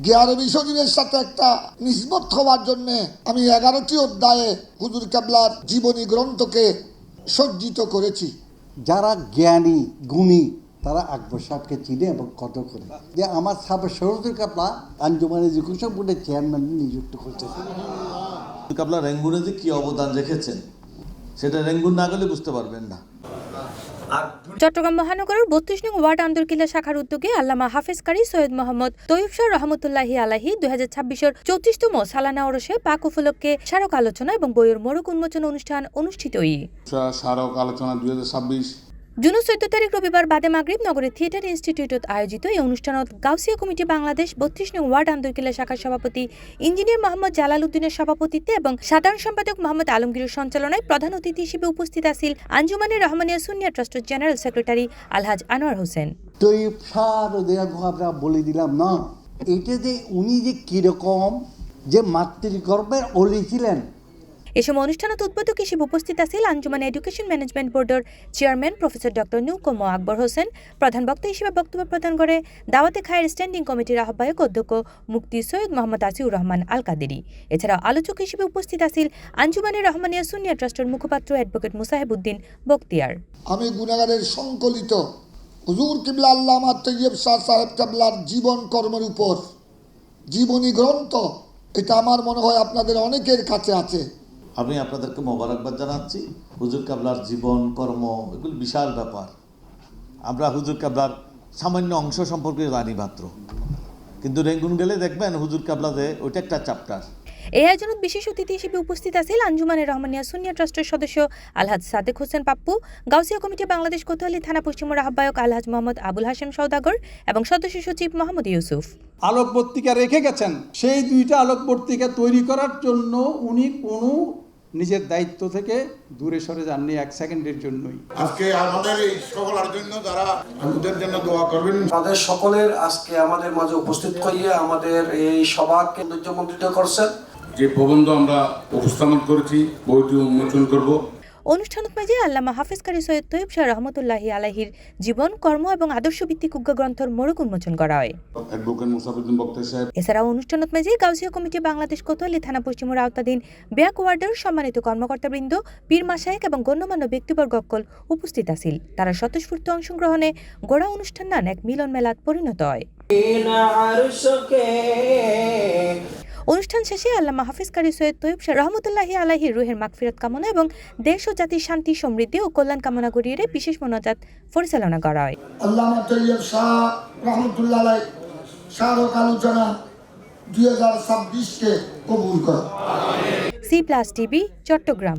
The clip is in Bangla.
জ্ঞানী শরীরের সাথে একটা নিসবত হওয়ার জন্য আমি 11টি অধ্যায়ে হুজুর কেবলার জীবনী গ্রন্থকে সজ্জিত করেছি। যারা জ্ঞানী গুণী তারা আকবর সাহেবকে চিনে এবং কদর করে। যে আমার সাবেক হুজুর কেবলা আঞ্জুমান এডুকেশন বোর্ডের চেয়ারম্যান নিযুক্ত করছে। কেবলা রেঙ্গুনে যে কি অবদান রেখেছেন সেটা রেঙ্গুন না গেলে বুঝতে পারবেন না। চট্টগ্রাম মহানগরের 32 নং ওয়ার্ড আন্দরকিল্লা শাখার উদ্যোগে আল্লামা হাফেজ কারি সৈয়দ মোহাম্মদ তৈয়ব শাহ রহমতুল্লাহি আলাইহি 2026-এর 34তম সালানা ওরসে পাক উপলক্ষে স্মারক আলোচনা এবং বইয়ের মোড়ক উন্মোচন অনুষ্ঠান অনুষ্ঠিতই। স্মারক আলোচনা 2026 জুন 14 তারিখ রবিবার বাদে মাগরিব নগরের থিয়েটার ইনস্টিটিউটত আয়োজিত এই অনুষ্ঠানত গাউসিয়া কমিটি বাংলাদেশ 32 নং ওয়ার্ড আন্দরকিল্লা শাখার সভাপতি ইঞ্জিনিয়ার মোহাম্মদ জালাল উদ্দিনের সভাপতিত্বে এবং সাধারণ সম্পাদক মোহাম্মদ আলমগীরের সঞ্চালনায় প্রধান অতিথি হিসেবে উপস্থিত আছেন আঞ্জুমানে রহমানিয়া সুন্নিয়া ট্রাস্টের জেনারেল সেক্রেটারি আলহাজ আনোয়ার হোসেন। তৈয়ব শাহ আমরা বলে দিলাম না, এটা যে উনি যে কিরকম যে মাতৃগর্ভের অলি ছিলেন। এ সময় অনুষ্ঠানত উদ্বোধক হিসেবে উপস্থিত আছেন আঞ্জুমান এডুকেশন ম্যানেজমেন্ট বোর্ডের chairman professor doctor নূকম Akbar Hossain. প্রধান বক্তা হিসেবে বক্তব্য প্রদান করে দাওয়াতে খায়ের স্ট্যান্ডিং কমিটির আহ্বায়ক অধ্যক্ষ মুফতি সৈয়দ মোহাম্মদ আসিউর রহমান আল কাদেরী। এছাড়াও আলোচক হিসেবে উপস্থিত আছেন আঞ্জুমানের রহমানিয়া সুন্নিয়া ট্রাস্টের মুখপাত্র অ্যাডভোকেট মুসাহেবউদ্দিন বখতিয়ার। আমি গুনাহগারের সংকলিত হুজুর কিবলা আল্লামা তৈয়ব শাহ সাহেব কেবলার জীবন কর্মের উপর জীবনী গ্রন্থ, এটা আমার মনে হয় আপনাদের অনেকের কাছে আছে। আমি আপনাদেরকে মোবারকবাদ জানাচ্ছি। হুজুর কেবলার জীবন কর্ম এগুলো বিশাল ব্যাপার। আমরা হুজুর কেবলার সামান্য অংশ সম্পর্কে জানি মাত্র, কিন্তু রেঙ্গুন গেলে দেখবেন হুজুর কেবলাতে ওইটা একটা চ্যাপ্টার। এই আয়োজনত বিশেষ অতিথি হিসেবে উপস্থিত আছেন আঞ্জুমানের রহমানিয়া সুন্নিয়া ট্রাস্টের সদস্য আলহাজ সাদেক হোসেন পাপ্পু, গাউসিয়া কমিটি বাংলাদেশ কোতোয়ালি থানা পশ্চিমের আহ্বায়ক আলহাজ মোহাম্মদ আবুল হাশেম সওদাগর এবং সদস্য সচিব মোহাম্মদ ইউসুফ। আলোকবর্তিকা রেখে গেছেন, সেই 2টা আলোকবর্তিকা তৈরি করার জন্য উনি কোনো নিজের দায়িত্ব থেকে দূরে সরে যাননি 1 সেকেন্ডের জন্যই। আজকে আমাদের এই সকলের জন্য যারা আমাদের জন্য দোয়া করবেন, তাদের সকলের আজকে আমাদের মাঝে উপস্থিত হইয়া আমাদের এই সভাকে সৌন্দর্যমণ্ডিত করছেন। যে প্রবন্ধ আমরা উপস্থাপন করেছি বইটি উন্মোচন করব। অনুষ্ঠানত মাঝে আল্লামা হাফেজ কারি সৈয়দ তৈয়ব শাহ রহমতুল্লাহি আলাইহির জীবন কর্ম এবং আদর্শ ভিত্তিক উগ্র গ্রন্থের মোড়ক উন্মোচন করা হয়। অ্যাডভোকেট মুসাফিউদ্দিন বক্তা সাহেব। এছাড়াও অনুষ্ঠানত মাঝে গাউসিয়া কমিটি বাংলাদেশ কোতোয়ালি থানা পশ্চিমের আওতাধীন ব্যাক ওয়ার্ডের সম্মানিত কর্মকর্তাবৃন্দ, পীর মাশায়েখ এবং গণ্যমান্য ব্যক্তিবর্গ উপস্থিত আছিল। তারা স্বতঃস্ফূর্ত অংশগ্রহণে গোড়া অনুষ্ঠান নান এক মিলন মেলাত পরিণত হয়। অনুষ্ঠান শেষে আল্লামা হাফেজ কারি সৈয়দ তৈয়ব শাহ রহমতুল্লাহি আলাইহির রুহের মাগফিরাত কামনা এবং দেশ ও জাতির শান্তি সমৃদ্ধি ও কল্যাণ কামনা করিয়ে বিশেষ মোনাজাত পরিচালনা করা হয়। আল্লামা তৈয়ব শাহ রহমতুল্লাহ আলাইহি স্মারক আলোচনা 2026 কে কবুল করো। C+ TV Chittagong.